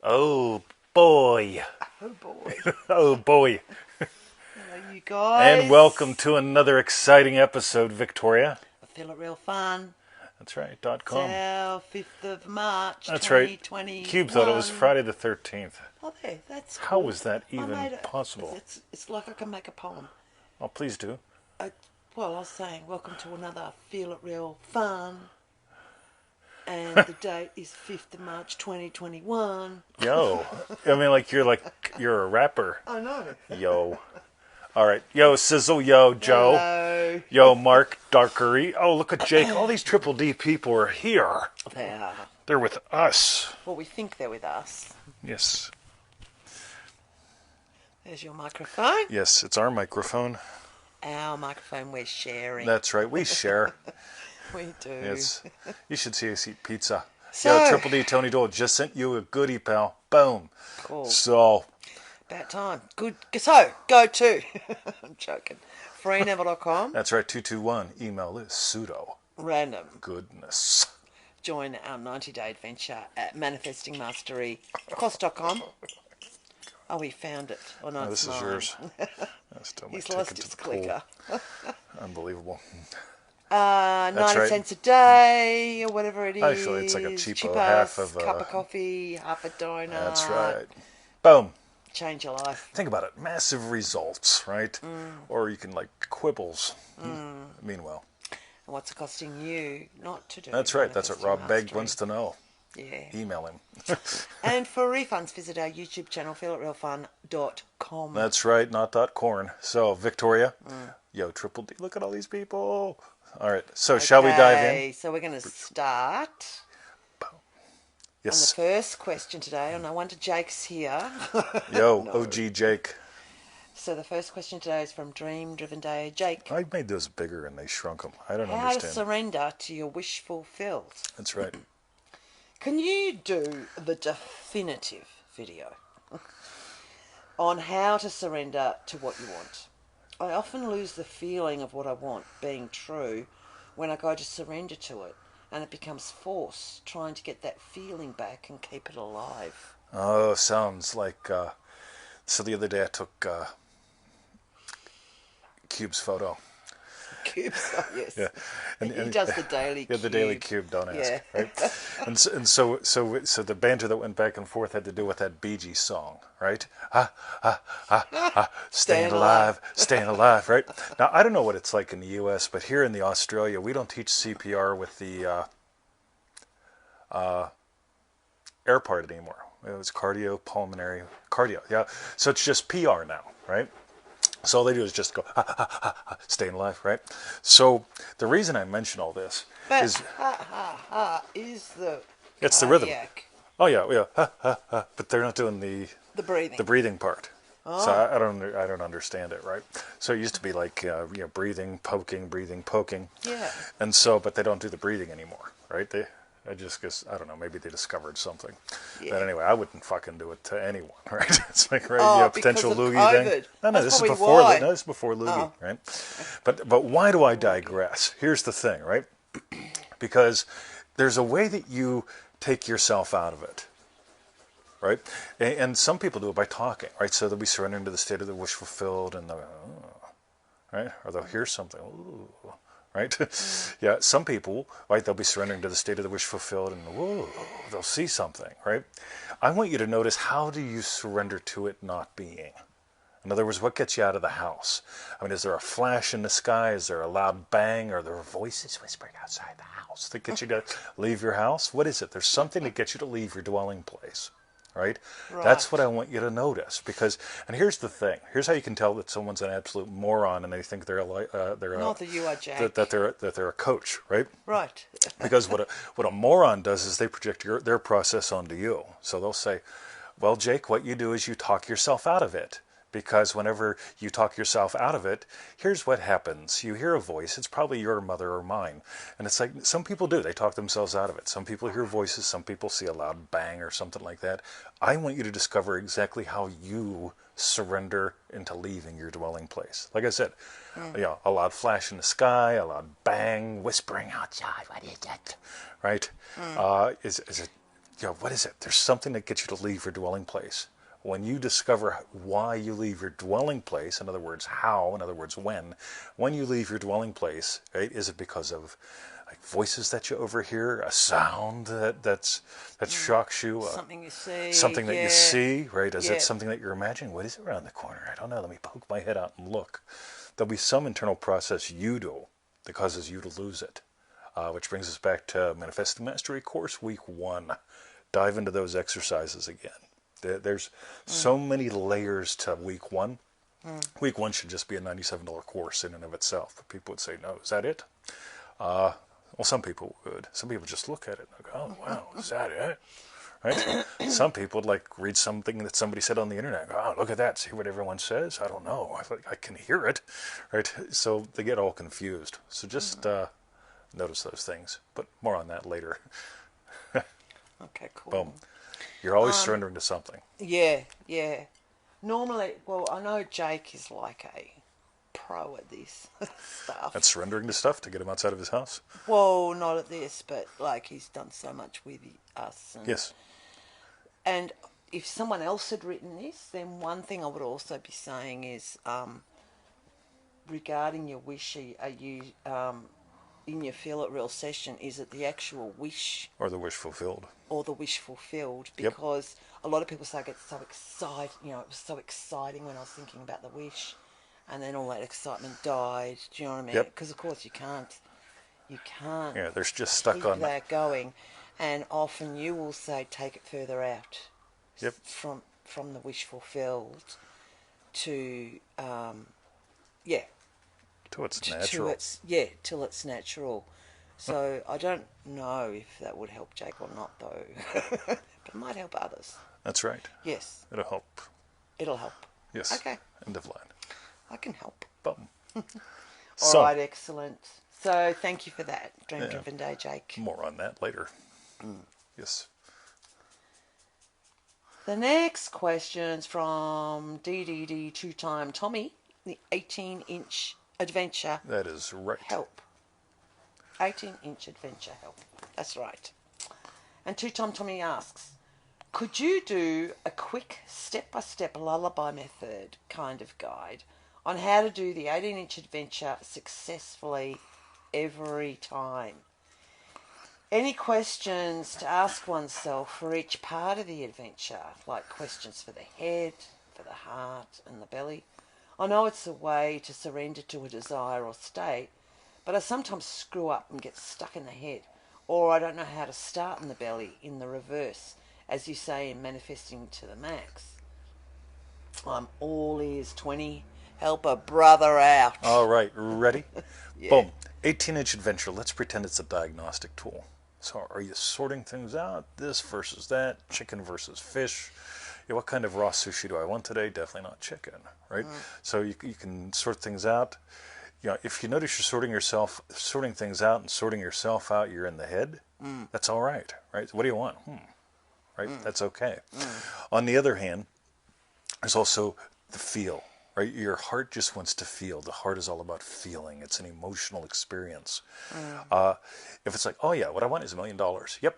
Oh boy. Oh boy. Oh boy. Hello, you guys. And welcome to another exciting episode, Victoria. I feel it real fun. That's right, It's .com. our 5th of March, That's right. 2021. Cube thought it was Friday the 13th. Oh, there. That's How cool. was that I even made it. possible? It's like I can make a poem. Oh, please do. Well, I was saying, welcome to another Feel It Real Fun. And the date is 5th of March, 2021. Yo. I mean, you're a rapper. I know. Yo. All right. Yo, Sizzle. Yo, Joe. Hello. Yo, Mark Darkery. Oh, look at Jake. All these Triple D people are here. They are. They're with us. Well, we think they're with us. Yes. There's your microphone. Yes, it's our microphone. Our microphone we're sharing. That's right. We share. We do. Yes. You should see us eat pizza. So- Yo, Triple D, Tony Dole just sent you a goodie, pal. Boom. Cool. So, About time. Good. So, go to. I'm joking. Freeneville.com. that's right. 221. Email is pseudo. Random. Goodness. Join our 90-day adventure at manifestingmasterycourse.com. Oh, we found it. Oh, no, Oh, it's this is mine. yours. That's still my He's ticket lost to his the pool. clicker. Unbelievable. 90 right. cents a day, or whatever it is. Actually, it's like a cheapo Cheap half ass, of cup of coffee, half a donut. That's right. Boom. Change your life. Think about it. Massive results, right? Or you can quibbles. Meanwhile. And what's it costing you not to do? That's right. That's what Rob Begg Manifesting wants to know. Mastery. Yeah. Email him. And for refunds, visit our YouTube channel, feelitrealfun.com. That's right, not .corn. So, Victoria, yo, Triple D, look at all these people. All right, so shall we dive in? Okay, so we're going to start. Yes. And the first question today, and no wonder Jake's here. Yo, No. OG Jake. So the first question today is from Dream Driven Day. Jake, I made those bigger and they shrunk them. I don't how to understand. surrender to your wish fulfilled. That's right. Can you do the definitive video on how to surrender to what you want? I often lose the feeling of what I want being true when I go to surrender to it, and it becomes force, trying to get that feeling back and keep it alive. Oh, sounds like, so the other day I took Cube's photo. Cubes, oh yes. Yeah. He does the daily Yeah, cube. the Daily Cube, don't ask, Yeah. right? And so the banter that went back and forth had to do with that Bee Gees song, right? Staying alive, staying alive, right? Now, I don't know what it's like in the U.S., but here in the Australia, we don't teach CPR with the air part anymore. It was cardio, yeah. So it's just PR now, right? So all they do is just go, staying alive, right? So the reason I mention all this But is is the it's the rhythm. cardiac, Oh yeah, but they're not doing the the breathing. breathing part. So I don't understand it, right? So it used to be like breathing, poking, Yeah. and so but they don't do the breathing anymore, right? I just guess I don't know. Maybe they discovered something. Yeah. But anyway, I wouldn't fucking do it to anyone, right? It's like right, Oh, potential because of loogie thing. COVID. No, That's this is probably before. why. No, this is before loogie, Oh. right? But why do I digress? Here's the thing, right? Because there's a way that you take yourself out of it. Right? And some people do it by talking, right? So they'll be surrendering to the state of the wish fulfilled and right? Or they'll hear something, ooh, right? Yeah, some people, right, they'll be surrendering to the state of the wish fulfilled and whoa, they'll see something, right? I want you to notice, how do you surrender to it not being? In other words, what gets you out of the house? I mean, is there a flash in the sky? Is there a loud bang? Are there voices whispering outside the house that get you to leave your house? What is it? There's something that gets you to leave your dwelling place. Right? That's what I want you to notice. Because, and here's the thing. Here's how you can tell that someone's an absolute moron and they think they're Not that you are, Jack. that they're a coach, right? Right. Because what a moron does is they project their process onto you. So they'll say, "Well, Jake, what you do is you talk yourself out of it." Because whenever you talk yourself out of it, here's what happens. You hear a voice. It's probably your mother or mine. And it's like, some people do. They talk themselves out of it. Some people hear voices. Some people see a loud bang or something like that. I want you to discover exactly how you surrender into leaving your dwelling place. Like I said, a loud flash in the sky, a loud bang, whispering outside. What is that? Right? Is it what is it? There's something that gets you to leave your dwelling place. When you discover why you leave your dwelling place, in other words, how, in other words, when you leave your dwelling place, right, is it because of like voices that you overhear, a sound that shocks you, Something you see. something that you see, right? Is Yeah. it something that you're imagining? What is it around the corner? I don't know. Let me poke my head out and look. There'll be some internal process you do that causes you to lose it, which brings us back to Manifesting Mastery course, week 1. Dive into those exercises again. There's so many layers to week 1. Week 1 should just be a $97 course in and of itself. But people would say, no, is that it? Well, some people would. Some people just look at it and go, oh, wow, is that it? Right? Some people would like read something that somebody said on the internet. Go, oh, look at that. See what everyone says? I don't know. I can hear it. Right? So they get all confused. So just notice those things. But more on that later. Okay, cool. Boom. You're always surrendering to something. Yeah, yeah. Normally, well, I know Jake is like a pro at this stuff. And surrendering to stuff to get him outside of his house? Well, not at this, but like he's done so much with us. And, Yes. And if someone else had written this, then one thing I would also be saying is regarding your wish, are you in your Feel It Real session, is it the actual wish Or the wish fulfilled. or the wish fulfilled? Yep. Because a lot of people say I get so excited, it was so exciting when I was thinking about the wish, and then all that excitement died. Do you know what I mean? Yep. Because of course you can't Yeah, they're just stuck keep on that going, and often you will say take it further out. Yep. From the wish fulfilled to to its natural. till it's natural. So I don't know if that would help Jake or not, though. But it might help others. That's right. Yes, It'll help. it'll help. Yes. Okay. End of line. I can help. Boom. All right, excellent. So thank you for that. Dream Driven Day, Jake. More on that later. Yes. The next question's from DDD two-time Tomi, the 18-inch adventure. That is right. Help. 18-inch adventure help. That's right. And two-time Tommy asks, could you do a quick step-by-step lullaby method kind of guide on how to do the 18-inch adventure successfully every time? Any questions to ask oneself for each part of the adventure, like questions for the head, for the heart and the belly? I know it's a way to surrender to a desire or state, but I sometimes screw up and get stuck in the head, or I don't know how to start in the belly in the reverse, as you say in Manifesting to the Max. I'm all ears, 20. Help a brother out. All right, ready? Yeah. Boom. 18-inch adventure. Let's pretend it's a diagnostic tool. So are you sorting things out? This versus that, chicken versus fish. Yeah, what kind of raw sushi do I want today? Definitely not chicken, right? So you can sort things out. If you notice you're sorting things out and sorting yourself out, you're in the head. That's all right, right? What do you want? Right? That's okay. On the other hand, there's also the feel, right? Your heart just wants to feel. The heart is all about feeling. It's an emotional experience. If it's like, oh yeah, what I want is $1 million. Yep.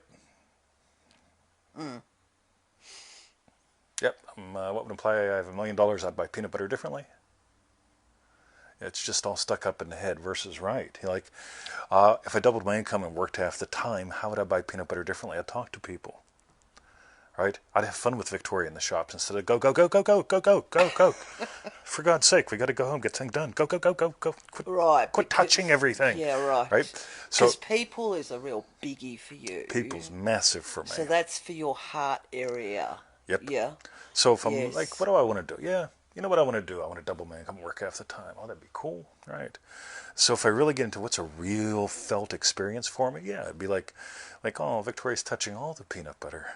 Yep. What would imply I have $1 million, I'd buy peanut butter differently. It's just all stuck up in the head versus right. Like, if I doubled my income and worked half the time, how would I buy peanut butter differently? I'd talk to people. Right? I'd have fun with Victoria in the shops instead of go, go, go, go, go, go, go, go, go. For God's sake, we got to go home, get things done. Go, go, go, go, go. Quit touching everything. Yeah, right. Right? So Because people is a real biggie for you. people's massive for me. So that's for your heart area. Yep. Yeah. So if I'm Yes. like, what do I want to do? Yeah, you know what I want to do? I want to double my income, work half the time. Oh, that'd be cool, right? So if I really get into what's a real felt experience for me, yeah, it'd be like, oh, Victoria's touching all the peanut butter.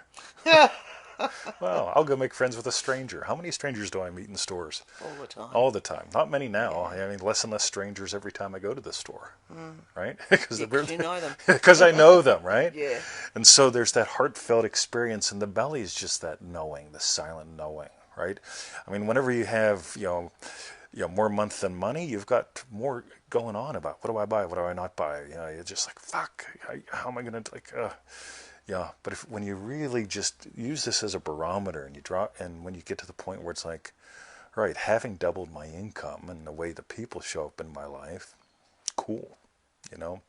Well, I'll go make friends with a stranger. How many strangers do I meet in stores? All the time. All the time. Not many now. I mean, less and less strangers every time I go to the store, right? Because you know them. Because I know them, right? Yeah. And so there's that heartfelt experience, and the belly is just that knowing, the silent knowing, right? I mean, whenever you have, more month than money, you've got more going on about what do I buy, what do I not buy? You're just like, fuck, how am I going to, Yeah, but when you really just use this as a barometer and you drop, and when you get to the point where it's like, right, having doubled my income and the way the people show up in my life, cool, you know,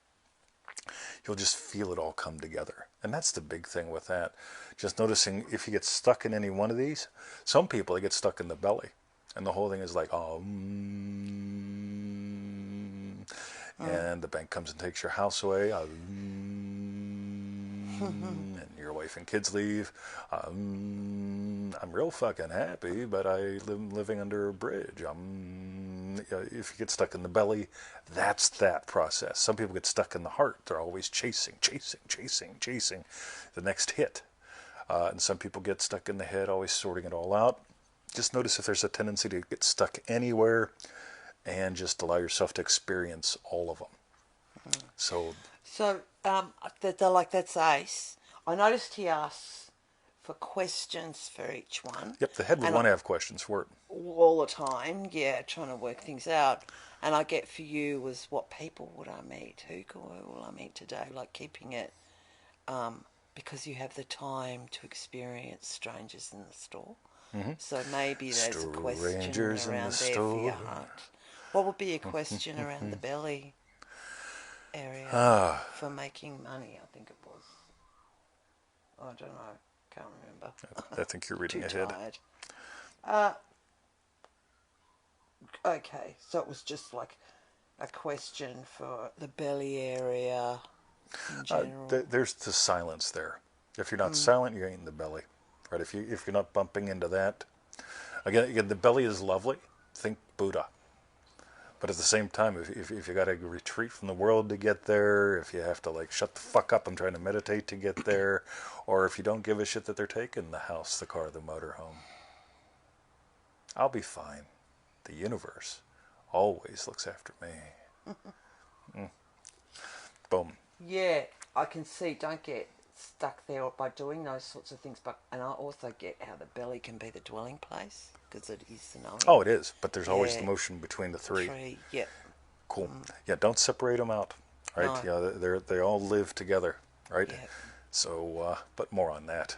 you'll just feel it all come together. And that's the big thing with that. Just noticing if you get stuck in any one of these, some people, they get stuck in the belly. And the whole thing is like, oh, and the bank comes and takes your house away, and your wife and kids leave. I'm real fucking happy, but I'm living under a bridge. If you get stuck in the belly, that's that process. Some people get stuck in the heart. They're always chasing the next hit. And some people get stuck in the head, always sorting it all out. Just notice if there's a tendency to get stuck anywhere, and just allow yourself to experience all of them. So they're like, that's Ace. I noticed he asks for questions for each one. Yep, the head would want to have questions for it. All the time, yeah, trying to work things out. And I get for you was, what people would I meet? Who will I meet today? Like keeping it, because you have the time to experience strangers in the store. Mm-hmm. So maybe there's a question around there for your heart. What would be a question around the belly area for making money? I think it was. I don't know. Can't remember. I think you're reading Too ahead. Tired. Okay, so it was just like a question for the belly area in general. There's the silence there. If you're not silent, you ain't in the belly. Right? If you're not bumping into that, again, the belly is lovely. Think Buddha. But at the same time, if you got to retreat from the world to get there, if you have to like shut the fuck up, I'm trying to meditate to get there, or if you don't give a shit that they're taking the house, the car, the motor home, I'll be fine. The universe always looks after me. Boom. Yeah, I can see. Don't get stuck there by doing those sorts of things. And I also get how the belly can be the dwelling place, because it is the knowing. Oh, it is. But there's always the motion between the three. Yeah. Cool. Yeah, don't separate them out. Right? No. Yeah, they all live together. Right? Yeah. So, but more on that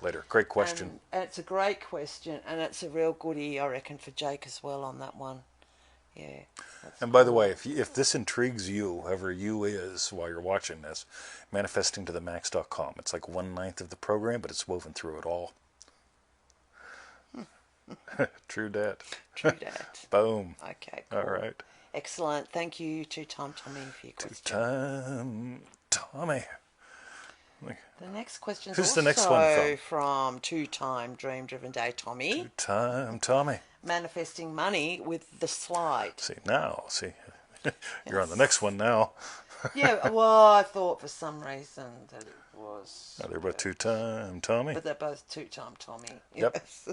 later. Great question. And it's a great question, and it's a real goodie, I reckon, for Jake as well on that one. Yeah. And by the way, if this intrigues you, whoever you is, while you're watching this, manifestingtothemax.com. It's like 1/9 of the program, but it's woven through it all. True dat. True dat. Boom. Okay, cool. All right. Excellent. Thank you, Two-Time Tommy, for your question. Two-Time Tommy. The next question is Who's also the next one from Two-Time Dream Driven Day Tommy. Two-Time Tommy. Manifesting money with the slide. See, you're on the next one now. Yeah, well, I thought for some reason that it was... No, they're both Two-Time Tommy. But they're both Two-Time Tommy. Yep. Yes.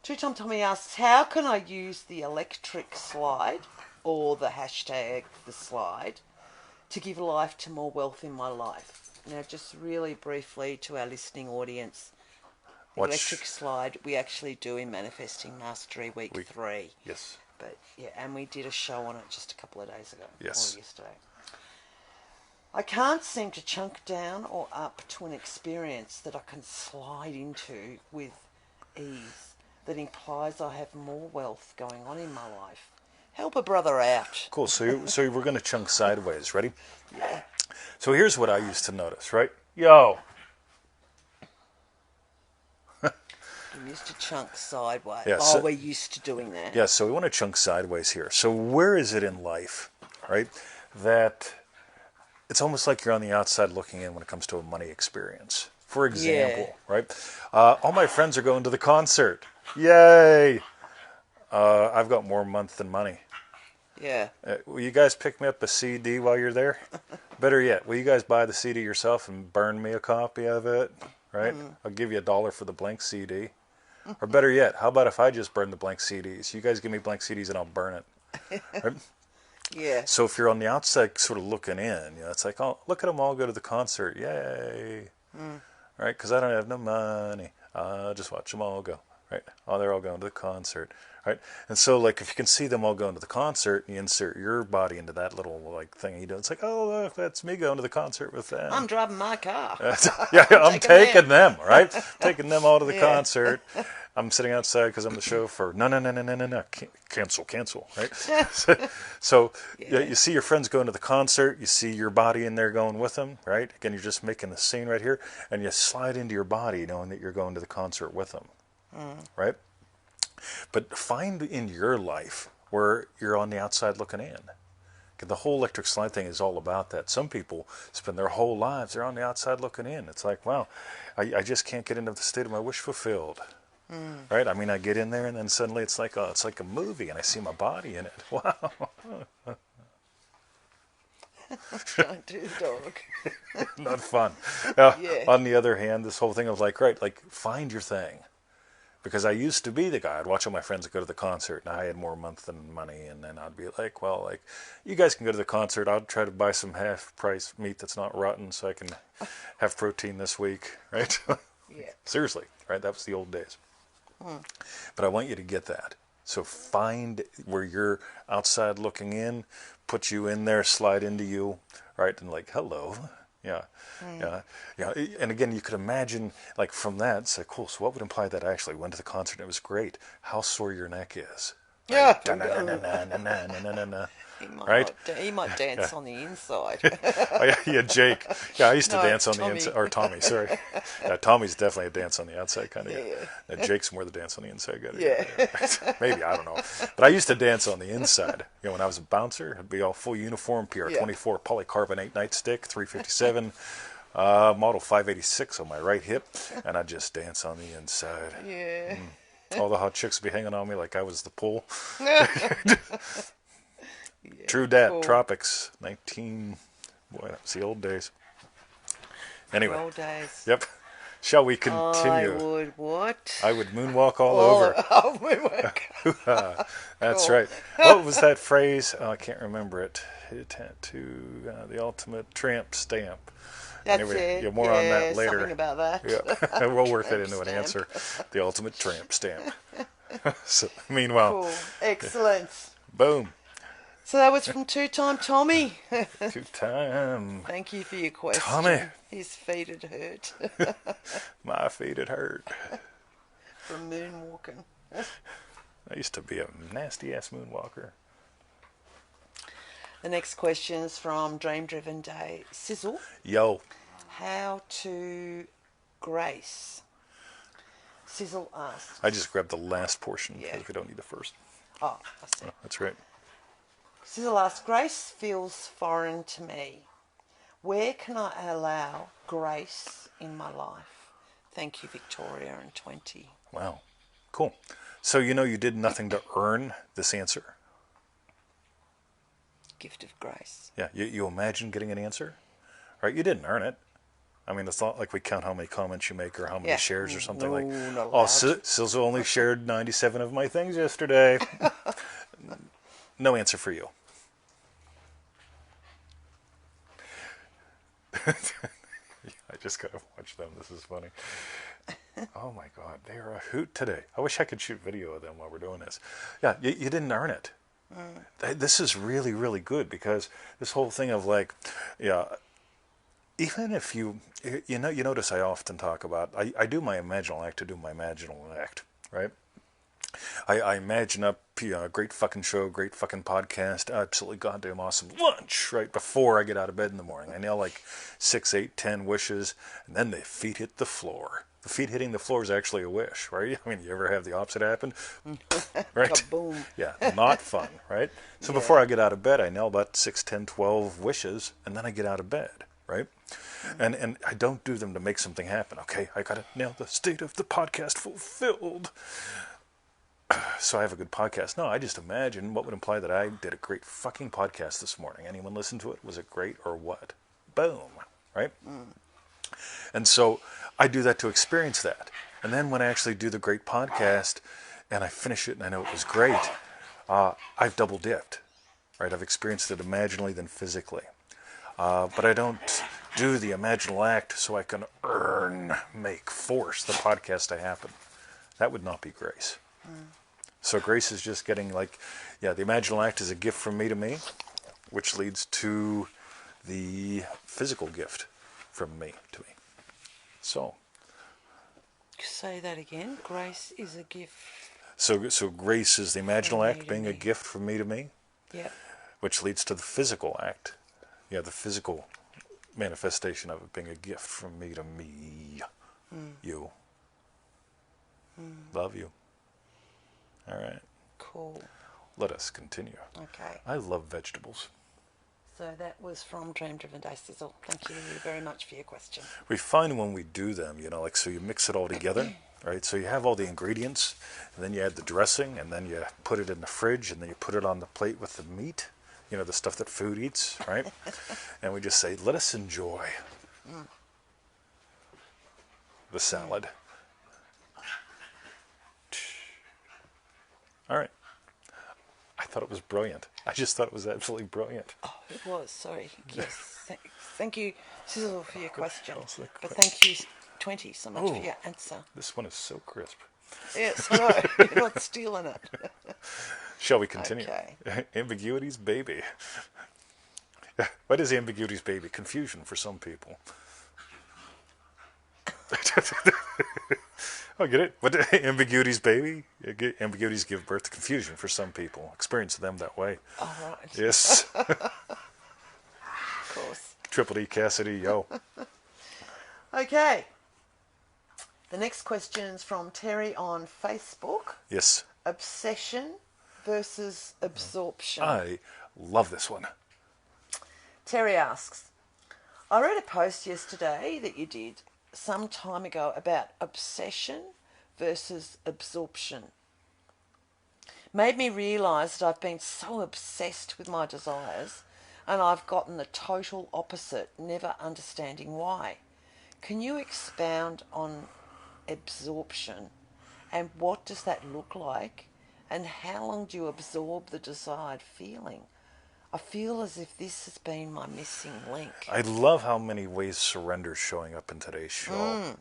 Two-Time Tommy asks, how can I use the electric slide, or the hashtag the slide, to give life to more wealth in my life? Now, just really briefly to our listening audience, the electric slide we actually do in Manifesting Mastery week 3. Yes. But yeah, and we did a show on it just a couple of days ago. Yes. Or yesterday. I can't seem to chunk down or up to an experience that I can slide into with ease that implies I have more wealth going on in my life. Help a brother out. Cool. So we're going to chunk sideways. Ready? Yeah. So here's what I used to notice, right? Yo. We used to chunk sideways. Yeah, we're used to doing that. Yeah, so we want to chunk sideways here. So where is it in life, right, that it's almost like you're on the outside looking in when it comes to a money experience? For example, right? All my friends are going to the concert. Yay! I've got more month than money. Yeah. Will you guys pick me up a CD while you're there? Better yet, will you guys buy the CD yourself and burn me a copy of it? Right? I'll give you $1 for the blank CD. Or better yet, how about if I just burn the blank CDs? You guys give me blank CDs and I'll burn it. Right? Yeah. So if you're on the outside sort of looking in, it's like, oh, look at them all go to the concert. Yay. Right? Because I don't have no money. I'll just watch them all go. right? Oh, they're all going to the concert, right? And so, like, if you can see them all going to the concert, and you insert your body into that little, like, thing you do, it's like, oh, look, that's me going to the concert with them. I'm driving my car. Yeah, I'm taking them, right? Taking them all to the Yeah. concert. I'm sitting outside because I'm the chauffeur. No. Cancel, right? So Yeah. you see your friends going to the concert. You see your body in there going with them, right? Again, you're just making the scene right here. And you slide into your body knowing that you're going to the concert with them, right? But find in your life where you're on the outside looking in. The whole electric slide thing is all about that. Some people spend their whole lives, they're on the outside looking in. It's like, wow, I just can't get into the state of my wish fulfilled. Right? I mean, I get in there and then suddenly it's like a movie and I see my body in it. Wow. Don't do the dog. Not fun. Yeah. On the other hand, this whole thing of like, right, like find your thing. Because I used to be the guy, I'd watch all my friends go to the concert, and I had more month than money, and then I'd be like, well, like, you guys can go to the concert, I'll try to buy some half-price meat that's not rotten so I can have protein this week, right? Yeah. Seriously, right? That was the old days. But I want you to get that. So find where you're outside looking in, put you in there, slide into you, right? And like, hello. Yeah. Yeah. And again, you could imagine, like, from that, say, cool, so what would imply that I actually went to the concert and it was great? How sore your neck is. Yeah. Right? He might dance on the inside. Oh, yeah, Jake. Yeah, I used to No, dance on the Tomi. inside. Or Tommy, sorry. Yeah, Tommy's definitely a dance on the outside kind of guy. Yeah. Jake's more the dance on the inside guy. Yeah. Maybe, I don't know. But I used to dance on the inside. You know, when I was a bouncer, it'd be all full uniform, PR24 polycarbonate nightstick, 357, model 586 on my right hip, and I'd just dance on the inside. Yeah. All the hot chicks would be hanging on me like I was the pole. Yeah, True dat, cool. Tropics, 19... Boy, that was the old days. Anyway. Old days. Yep. Shall we continue? I would what? I would moonwalk all over. Oh, moonwalk. That's Cool. right. What was that phrase? Oh, I can't remember it. Tattoo, the ultimate tramp stamp. That's Anyway, it. yeah, more on that later. Something about that. Yeah, we'll work that into an Stamp. answer. The ultimate tramp stamp. So, meanwhile, Cool. Excellent. boom. So that was from two-time Tommy. 2-time. Thank you for your question. Tommy. His feet had hurt My feet had hurt. from moonwalking. I used to be a nasty ass moonwalker. The next question is from Dream Driven Day. Sizzle. Yo. How to grace. Sizzle asks. I just grabbed the last portion Yeah. because we don't need the first. Oh, I see. Oh, that's right. Sizzle asks, grace feels foreign to me. Where can I allow grace in my life? Thank you, Victoria, and 20. Wow. Cool. So you did nothing to earn this answer? Gift of grace. Yeah. You imagine getting an answer? Right? You didn't earn it. I mean, it's not like we count how many comments you make or how many Yeah. shares or something No, like. not Oh, allowed. Silza only shared 97 of my things yesterday. No answer for you. I just gotta watch them. This is funny. Oh my God, they are a hoot today. I wish I could shoot video of them while we're doing this. Yeah, you didn't earn it. This is really, really good because this whole thing of like, yeah, even if you notice I often talk about, I do my imaginal act to do my imaginal act, right? I imagine up a great fucking show, great fucking podcast, absolutely goddamn awesome lunch right before I get out of bed in the morning. I nail like 6, 8, 10 wishes, and then the feet hit the floor. The feet hitting the floor is actually a wish, right? I mean, you ever have the opposite happen? Right? Kaboom. Yeah, not fun, right? So Yeah. before I get out of bed, I nail about 6, 10, 12 wishes, and then I get out of bed, right? And I don't do them to make something happen. Okay, I gotta nail the state of the podcast fulfilled. So I have a good podcast. No, I just imagine what would imply that I did a great fucking podcast this morning. Anyone listen to it? Was it great or what? Boom, right? And so I do that to experience that. And then when I actually do the great podcast and I finish it and I know it was great, I've double dipped, right? I've experienced it imaginally than physically. But I don't do the imaginal act so I can force the podcast to happen. That would not be grace. So grace is just getting like, yeah, the imaginal act is a gift from me to me, which leads to the physical gift from me to me. So Say that again. Grace is a gift. so grace is the imaginal From me act to being a me. gift from me to me, Yep. which leads to the physical act. Yeah, the physical manifestation of it being a gift from me to me. You. Love you. All right. Cool. Let us continue. Okay. I love vegetables. So that was from Dream Driven Day Sizzle. Thank you very much for your question. We find when we do them, like, so you mix it all together, right? So you have all the ingredients, and then you add the dressing, and then you put it in the fridge, and then you put it on the plate with the meat, the stuff that food eats, right? And we just say, let us enjoy the salad. All right. I thought it was brilliant. I just thought it was absolutely brilliant. Oh, it was. Sorry. Yes. Thank you, Sizzle, for your question. was like, But thank you, 20, so much for your answer. This one is so crisp. Yes, I know. You're not stealing it. Shall we continue? Okay. Ambiguity's baby. What is ambiguity's baby? Confusion for some people. Oh, get it? What ambiguity's baby? Ambiguities give birth to confusion for some people. Experience them that way. All right. Yes. Of course. Triple D Cassidy, yo. Okay. The next question is from Terry on Facebook. Yes. Obsession versus absorption. I love this one. Terry asks, I read a post yesterday that you did some time ago about obsession versus absorption. Made me realise that I've been so obsessed with my desires and I've gotten the total opposite, never understanding why. Can you expound on absorption and what does that look like and how long do you absorb the desired feeling? I feel as if this has been my missing link. I love how many ways surrender is showing up in today's show.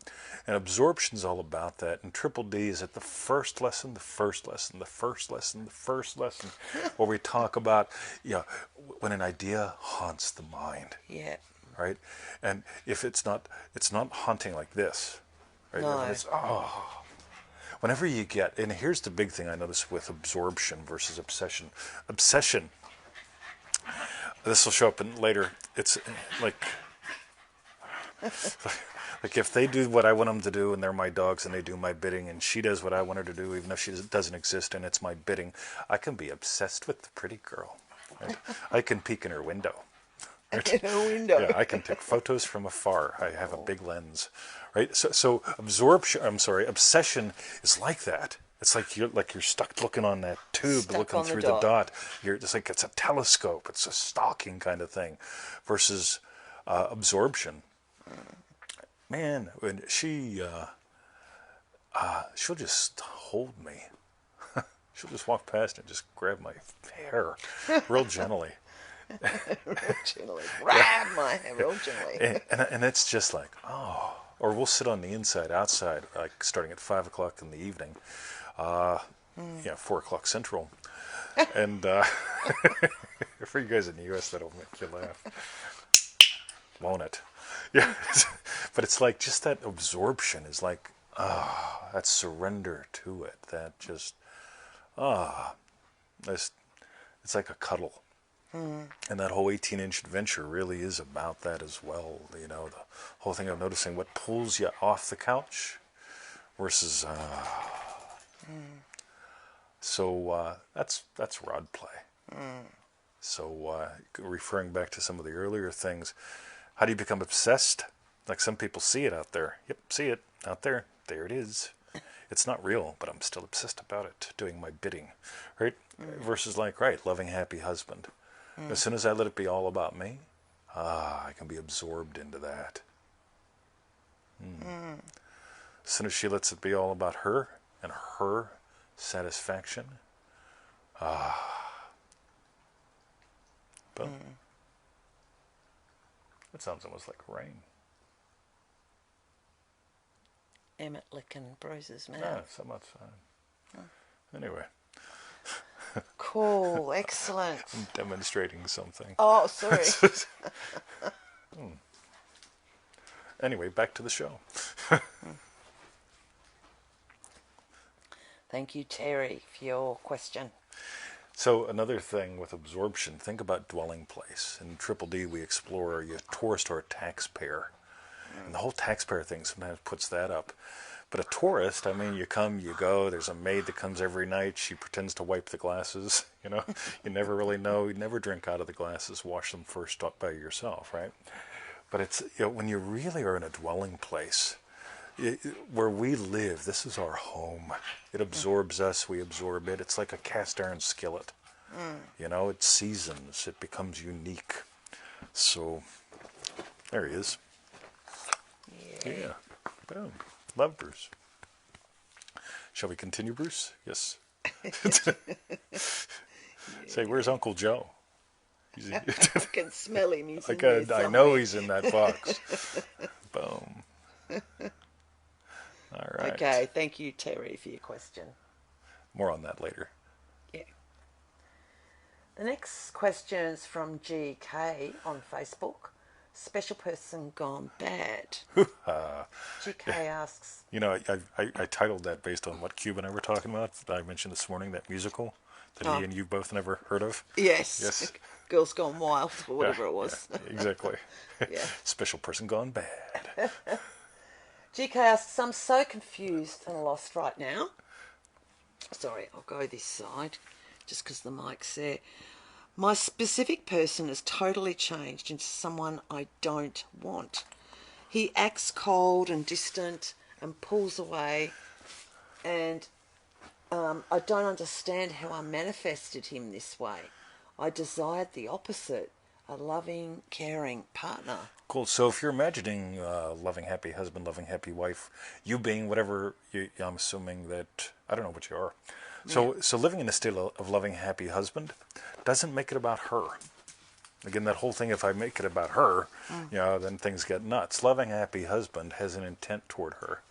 And absorption's all about that. And Triple D is at the first lesson, where we talk about, when an idea haunts the mind. Yeah. Right? And if it's not haunting like this. Right? No. It's, whenever you get, and here's the big thing I notice with absorption versus obsession. Obsession, this will show up in later. It's like if they do what I want them to do and they're my dogs and they do my bidding and she does what I want her to do even if she doesn't exist and it's my bidding, I can be obsessed with the pretty girl. Right? I can peek in her window. Right? In her window. Yeah, I can take photos from afar. I have a big lens. Right? So obsession is like that. It's like you're stuck looking on that tube, Stuck looking on the through dot. the dot. It's like it's a telescope. It's a stalking kind of thing, versus absorption. Man, when she'll just hold me. She'll just walk past and just grab my hair, real gently. Real gently. Grab my hair real gently. And it's just like, oh. Or we'll sit on the inside, outside, like starting at 5 o'clock in the evening. 4 o'clock Central. And for you guys in the U.S., that'll make you laugh. Won't it? Yeah. But it's like just that absorption is like, that surrender to it. That just, it's like a cuddle. And that whole 18-inch adventure really is about that as well. The whole thing of noticing what pulls you off the couch versus... So that's rod play. So referring back to some of the earlier things, how do you become obsessed? Like some people see it out there. Yep, see it out there. There it is. It's not real, but I'm still obsessed about it, doing my bidding, right? Versus loving, happy husband. As soon as I let it be all about me, I can be absorbed into that. As soon as she lets it be all about her and her satisfaction, boom. That sounds almost like rain. Emmett licking Bruce's mouth. Yeah, so much fun. Anyway. Cool, excellent. I'm demonstrating something. Oh, sorry. Anyway, back to the show. Thank you, Terry, for your question. So another thing with absorption, think about dwelling place. In Triple D, we explore, are you a tourist or a taxpayer? And the whole taxpayer thing sometimes puts that up. But a tourist, I mean, you come, you go, there's a maid that comes every night, she pretends to wipe the glasses, you know. You never really know, you never drink out of the glasses, wash them first up by yourself, right? But it's, you know, when you really are in a dwelling place, where we live, this is our home. It absorbs us, we absorb it. It's like a cast iron skillet. You know, it seasons, it becomes unique. So, there he is. Yeah. Boom. Love Bruce. Shall we continue, Bruce? Yes. Say, where's Uncle Joe? I can smell him. He's I know he's in that box. Boom. All right. Okay, thank you, Terry, for your question. More on that later. Yeah. The next question is from GK on Facebook. Special person gone bad. GK asks... You know, I titled that based on what Cube and I were talking about that I mentioned this morning, that musical that he and you both never heard of. Yes. Yes. Girls Gone Wild, or whatever it was. Yeah, exactly. Yeah. Special person gone bad. GK asks, I'm so confused and lost right now. Sorry, I'll go this side, just because the mic's there. My specific person has totally changed into someone I don't want. He acts cold and distant and pulls away, and I don't understand how I manifested him this way. I desired the opposite, a loving, caring partner. Cool. So if you're imagining loving, happy husband, loving, happy wife, you being whatever, I'm assuming that, I don't know what you are. So living in a state of loving, happy husband doesn't make it about her. Again, that whole thing, if I make it about her, you know, then things get nuts. Loving, happy husband has an intent toward her.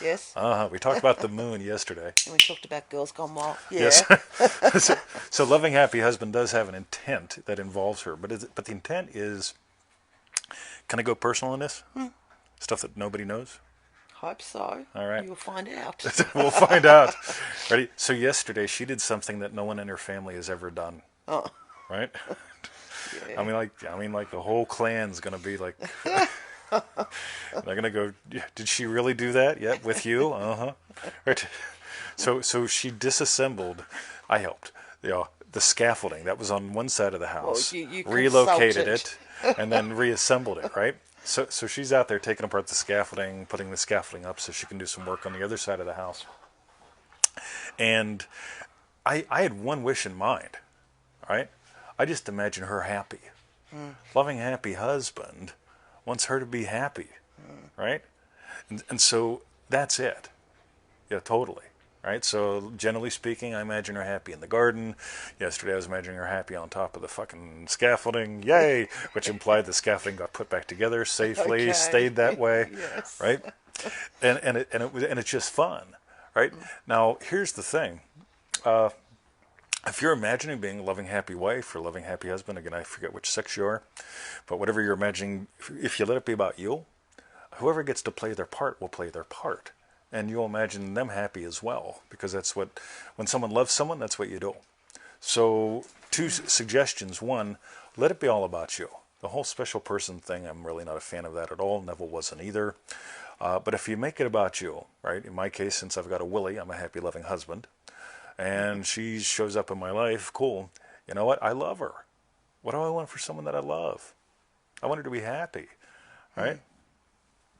Yes. We talked about the moon yesterday. And we talked about Girls Gone Wild. Yeah. Yes. so loving, happy husband does have an intent that involves her, but the intent is, can I go personal in this? Stuff that nobody knows? Hope so. All right. You'll find out. We'll find out. Ready? So yesterday she did something that no one in her family has ever done. Oh. Right? Yeah. I mean, like the whole clan's gonna be like. They're gonna go. Did she really do that? Yeah, with you? Right. So she disassembled. I helped. You know, the scaffolding that was on one side of the house. Well, you relocated it, and then reassembled it. Right. So she's out there taking apart the scaffolding, putting the scaffolding up so she can do some work on the other side of the house. And I had one wish in mind, right? I just imagine her happy. Loving, happy husband wants her to be happy, right? And so that's it. Yeah, totally. Right? So generally speaking, I imagine her happy in the garden. Yesterday I was imagining her happy on top of the fucking scaffolding. Yay! Which implied the scaffolding got put back together safely, stayed that way. Yes. Right? And it's just fun. Right? Now, here's the thing. If you're imagining being a loving, happy wife or loving, happy husband, again, I forget which sex you are, but whatever you're imagining, if you let it be about you, whoever gets to play their part will play their part. And you'll imagine them happy as well, because that's what, when someone loves someone, that's what you do. So, two suggestions. One, let it be all about you. The whole special person thing, I'm really not a fan of that at all. Neville wasn't either. But if you make it about you, right, in my case, since I've got a Willie, I'm a happy, loving husband, and she shows up in my life, cool. You know what? I love her. What do I want for someone that I love? I want her to be happy, right?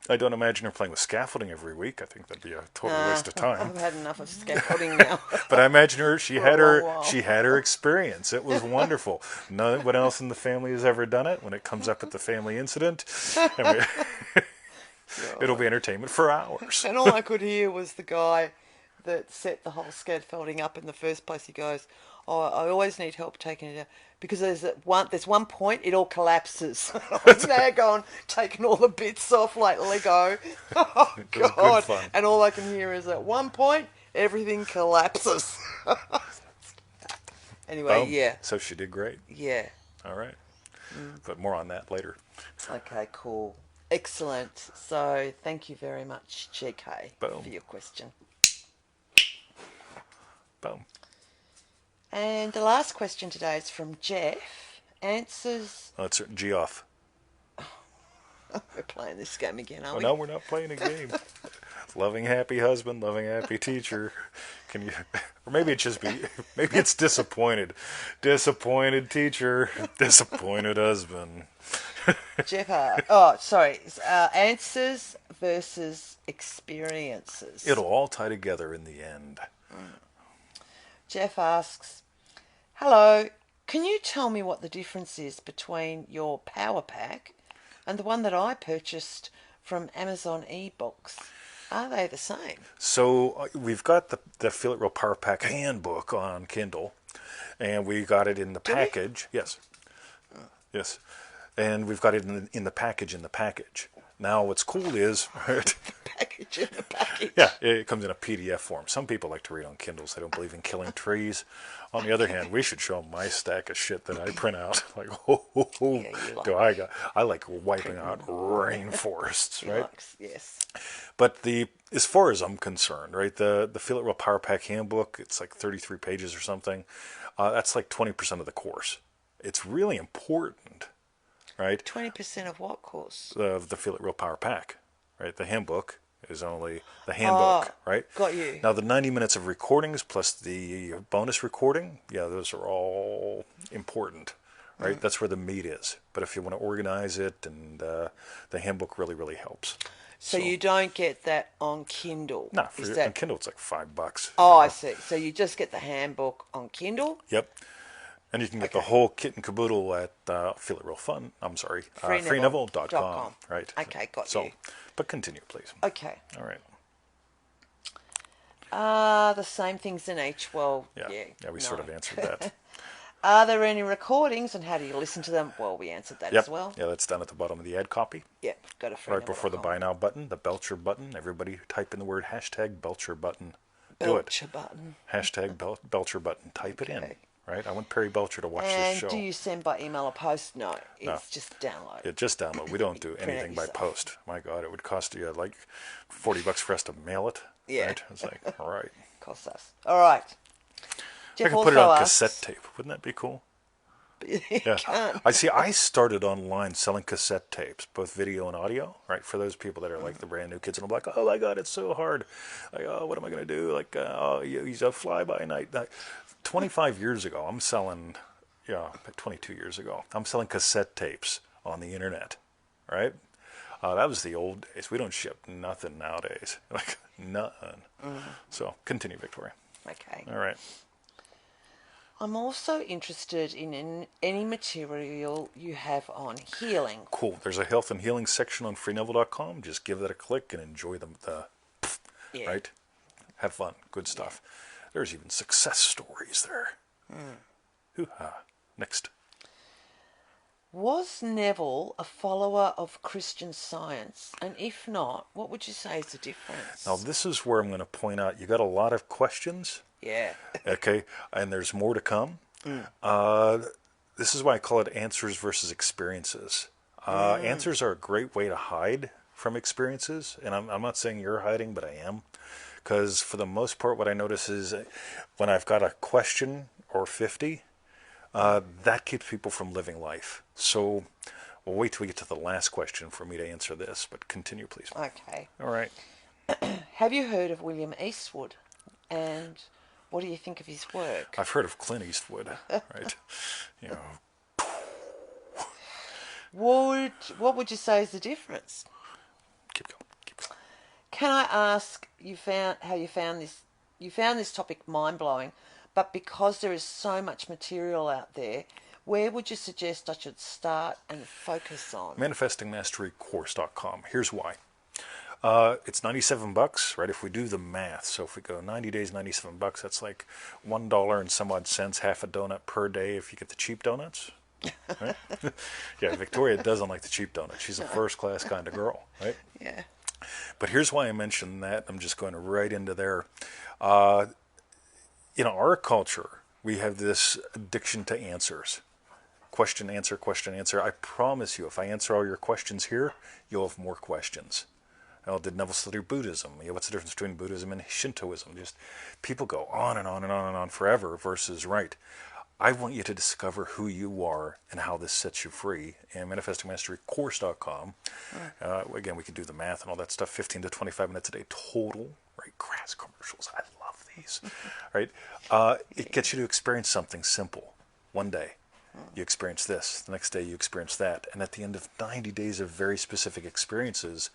I don't imagine her playing with scaffolding every week. I think that'd be a total waste of time. I've had enough of scaffolding now. But I imagine her. She had her experience. It was wonderful. No one else in the family has ever done it. When it comes up at the family incident, it'll be entertainment for hours. And all I could hear was the guy that set the whole scaffolding up in the first place. He goes, Oh, I always need help taking it out because there's one point it all collapses. I'm there going taking all the bits off like Lego. Oh It was good God! fun. And all I can hear is at one point everything collapses. Anyway, Boom. yeah, So she did great. yeah. All right. But more on that later. Okay, cool, excellent. So thank you very much, GK, Boom. for your question. Boom. And the last question today is from Jeff. Answers. Let's G off. We're playing this game again, Oh, aren't we? no, we're not playing a game. Loving happy husband, loving happy teacher. Can you? Or maybe it just be. Maybe it's disappointed. Disappointed teacher. Disappointed husband. Jeff, oh, sorry. Answers versus experiences. It'll all tie together in the end. Jeff asks, hello, can you tell me what the difference is between your power pack and the one that I purchased from Amazon eBooks? Are they the same? So we've got the Feel It Real Power Pack handbook on Kindle, and we got it in the package. Yes, yes, and we've got it in the package. Now, what's cool is, Package in the package. yeah, it comes in a PDF form. Some people like to read on Kindles. They don't believe in killing trees. On the other hand, we should show them my stack of shit that I print out. Like, Yeah, I like wiping out rainforests, right? Yes. But as far as I'm concerned, right, the Feel It Real Power Pack handbook, it's like 33 pages or something. That's like 20% of the course. It's really important, right? 20% of what course? Of the Feel It Real Power Pack, right? The handbook is only the handbook, right? Got you. Now the 90 minutes of recordings plus the bonus recording, yeah, those are all important, right? That's where the meat is. But if you want to organize it, and the handbook really, really helps. So you don't get that on Kindle? No, on Kindle it's like $5. Oh, I see. So you just get the handbook on Kindle? Yep. And you can get the whole kit and caboodle at Feel It Real Fun. I'm sorry, freeneville.com. Right. Okay, got you. But continue, please. Okay. All right. The same things in each. Well, Yeah, we sort of answered that. Are there any recordings, and how do you listen to them? Well, we answered that as well. Yeah, that's down at the bottom of the ad copy. Yep, go to freeneville.com. Right before the buy now button, the Belcher button. Everybody type in the word hashtag Belcher button. Belcher button. Hashtag Belcher button. Type it in. Right? I want Perry Belcher to watch And this show. do you send by email or post? No, it's just download. Yeah, just download. We don't do anything by post. My God, it would cost you like $40 for us to mail it. Yeah. Right? It's like, all right. Costs us. All right. I could put it on cassette tape. Wouldn't that be cool? Yeah. Can't. I started online selling cassette tapes, both video and audio, right? For those people that are like the brand new kids, and I'm like, oh my God, it's so hard. Like, oh, what am I going to do? Like, he's a fly-by-night. 25 years ago, I'm selling, 22 years ago, I'm selling cassette tapes on the internet, right? That was the old days. We don't ship nothing nowadays. Like, nothing. So, continue, Victoria. Okay. All right. I'm also interested in any material you have on healing. Cool. There's a health and healing section on freeneville.com. Just give that a click and enjoy right? Have fun. Good stuff. There's even success stories there. Hoo-ha. Next. Was Neville a follower of Christian Science? And if not, what would you say is the difference? Now, this is where I'm going to point out you got a lot of questions. Yeah. Okay, and there's more to come. This is why I call it answers versus experiences. Answers are a great way to hide from experiences, and I'm not saying you're hiding, but I am. Because for the most part, what I notice is when I've got a question or 50, that keeps people from living life. So we'll wait till we get to the last question for me to answer this, but continue, please. Okay. All right. Have you heard of William Eastwood? And what do you think of his work? I've heard of Clint Eastwood, right? What would you say is the difference? Keep going. Can I ask how you found this? You found this topic mind-blowing, but because there is so much material out there, where would you suggest I should start and focus on? ManifestingMasteryCourse.com. Here's why. It's $97, right? If we do the math, so if we go 90 days, $97, that's like $1 and some odd cents, half a donut per day if you get the cheap donuts. Right? Yeah, Victoria doesn't like the cheap donut. She's a first class kind of girl, right? Yeah. But here's why I mentioned that. I'm just going right into there. Uh, in our culture, we have this addiction to answers. Question, answer, question, answer. I promise you, if I answer all your questions here, you'll have more questions. Oh, did Neville study Buddhism? What's the difference between Buddhism and Shintoism? Just people go on and on and on and on forever versus right. I want you to discover who you are and how this sets you free. And manifestingmasterycourse.com. Again, we can do the math and all that stuff. 15 to 25 minutes a day total. Right? Grass commercials. I love these. Right? It gets you to experience something simple. One day, you experience this. The next day, you experience that. And at the end of 90 days of very specific experiences,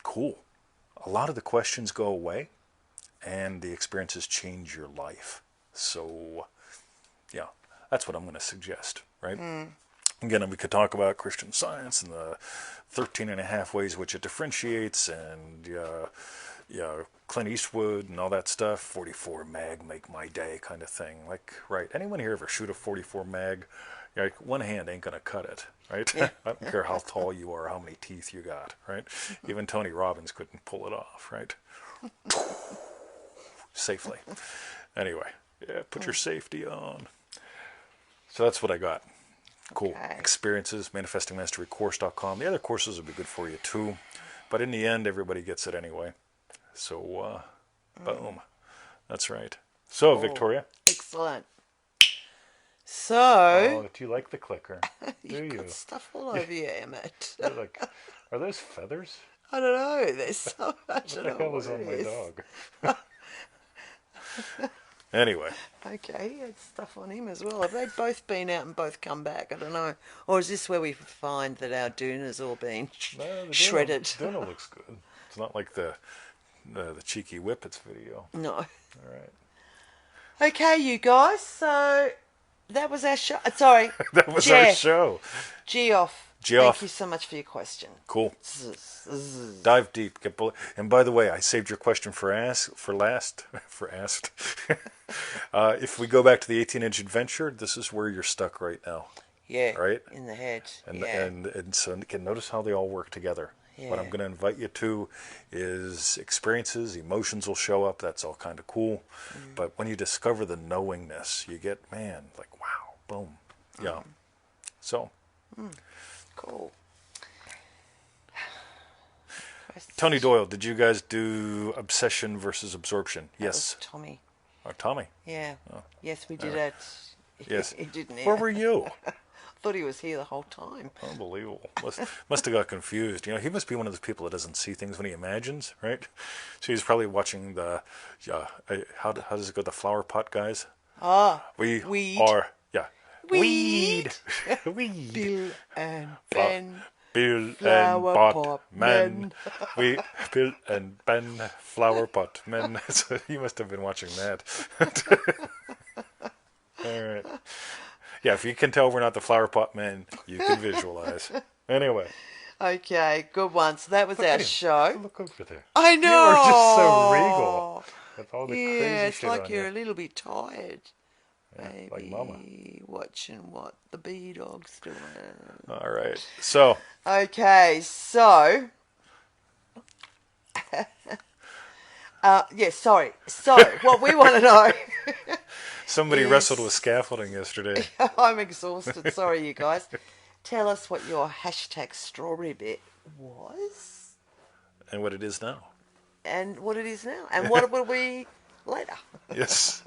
cool. A lot of the questions go away, and the experiences change your life. So, yeah, that's what I'm going to suggest, right? Again, we could talk about Christian Science and the 13 and a half ways which it differentiates, and Clint Eastwood and all that stuff. 44 mag make my day kind of thing. Like, right? Anyone here ever shoot a 44 mag? Like, one hand ain't gonna cut it, right? Yeah. I don't care how tall you are, how many teeth you got, right? Even Tony Robbins couldn't pull it off, right? Safely. Anyway, yeah, put your safety on. So that's what I got. Cool. Okay. Experiences, manifestingmasterycourse.com. The other courses will be good for you too. But in the end, everybody gets it anyway. So, boom. That's right. So, Cool. Victoria. Excellent. So, Oh, do you like the clicker? Do you've you? got stuff all over you, Emmett. You're like, are those feathers? I don't know. There's so much. What I the don't know hell is what on it my is. dog? Anyway, Okay, he had stuff on him as well. Have they both been out and both come back? I don't know. Or is this where we find that our Duna's all been no, the shredded? Duna looks good. It's not like the cheeky whippets video. No. All right. Okay, you guys. So that was our show. Sorry. That was our show. Geoff. Geoff. Thank you so much for your question. Cool. Dive deep. And by the way, I saved your question for asked. If we go back to the 18-inch adventure, this is where you're stuck right now. Yeah. Right? In the head. And, yeah. and so you can notice how they all work together. Yeah. What I'm going to invite you to is experiences, emotions will show up. That's all kind of cool. But when you discover the knowingness, you get, man, like, wow, boom. Yeah. So. Cool. Tony Doyle, did you guys do obsession versus absorption? That Yes. was Tomi. Or Tommy? Yeah. Oh. Yes, we did All right. it. Yes. He didn't. Where were you? Thought he was here the whole time. Unbelievable. Must have got confused. You know, he must be one of those people that doesn't see things when he imagines, right? So he's probably watching the, how does it go, the flower pot guys? Weed. are, Weed. Weed. Bill and Ben. Bill and Flower Bot pot Men. Bill and Ben, flower pot men. So you must have been watching that. All right. Yeah, if you can tell we're not the flower pot men, you can visualize. Anyway. Okay, good one. So that was our show. Look over there. I know. You are just so regal with all the crazy it's shit like on you're you. a little bit tired. Yeah, Maybe like mama. watching what the bee dog's doing. All right. So. Okay, so. Sorry. So, what we want to know. Somebody wrestled with scaffolding yesterday. I'm exhausted. Sorry, you guys. Tell us what your hashtag strawberry bit was. And what it is now. And what it is now. And what will be later. Yes.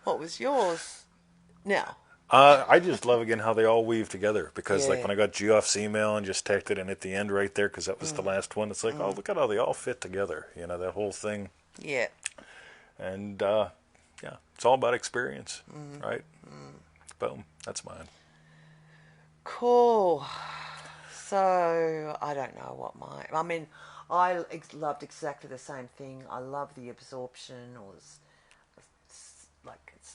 What was yours? Now. I just love, again, how they all weave together. Because, like, Yeah. when I got Geoff's email and just tacked it in at the end right there, because that was the last one, it's like, oh, look at how they all fit together. You know, that whole thing. Yeah. And, yeah, it's all about experience, right? Boom. That's mine. Cool. So, I don't know what mine... I mean, I loved exactly the same thing. I love the absorption, or it's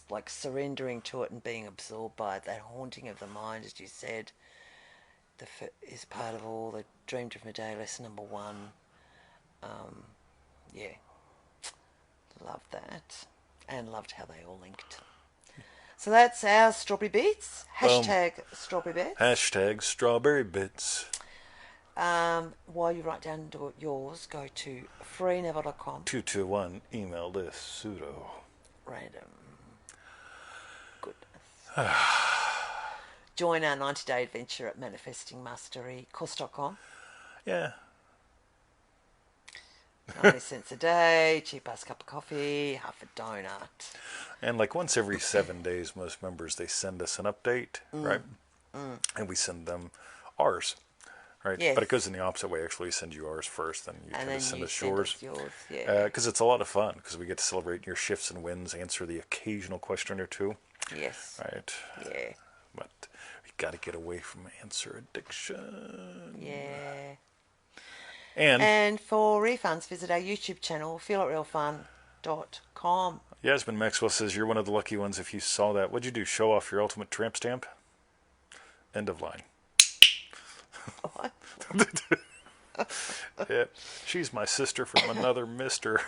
like surrendering to it and being absorbed by it, that haunting of the mind, as you said. is part of all the Dream Driven Day lesson number 1. Yeah, loved that, and loved how they all linked. So that's our strawberry bits. Hashtag strawberry bits. Hashtag strawberry bits. While you write down yours, go to freeneville.com. 221 email list pseudo. Random. Goodness. Join our 90-day adventure at manifestingmasterycourse.com. Yeah. 90 cents a day, cheap ass cup of coffee, half a donut. And like once every 7 days, most members, they send us an update, right? And we send them ours, right? Yes. But it goes in the opposite way. Actually, we send you ours first, then you And kind then of send you us send yours. us yours, yeah. Because it's a lot of fun, because we get to celebrate your shifts and wins, answer the occasional question or two. Yes. Right. Yeah. But we got to get away from answer addiction. Yeah. And for refunds, visit our YouTube channel, feelitrealfun.com. Yasmin Maxwell says, you're one of the lucky ones if you saw that. What'd you do, show off your ultimate tramp stamp? End of line. What? Yeah, she's my sister from another mister.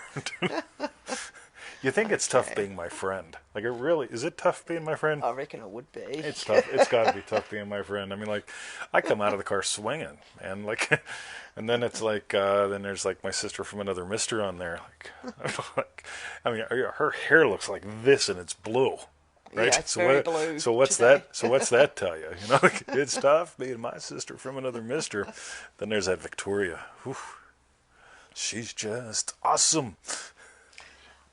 You think it's tough being my friend. Like, it really, is it tough being my friend? I reckon it would be. It's tough. It's got to be tough being my friend. I mean, like, I come out of the car swinging, and like, and then it's like, then there's like my sister from another mister on there. Like, I mean, her hair looks like this, and it's blue, right? Yeah, it's very blue So what's today. that? So what's that tell you? You know, like, it's tough being my sister from another mister. Then there's that Victoria. Whew. She's just awesome.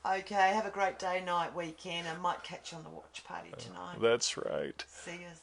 Okay, have a great day, night, weekend. I might catch you on the watch party tonight. That's right. See you.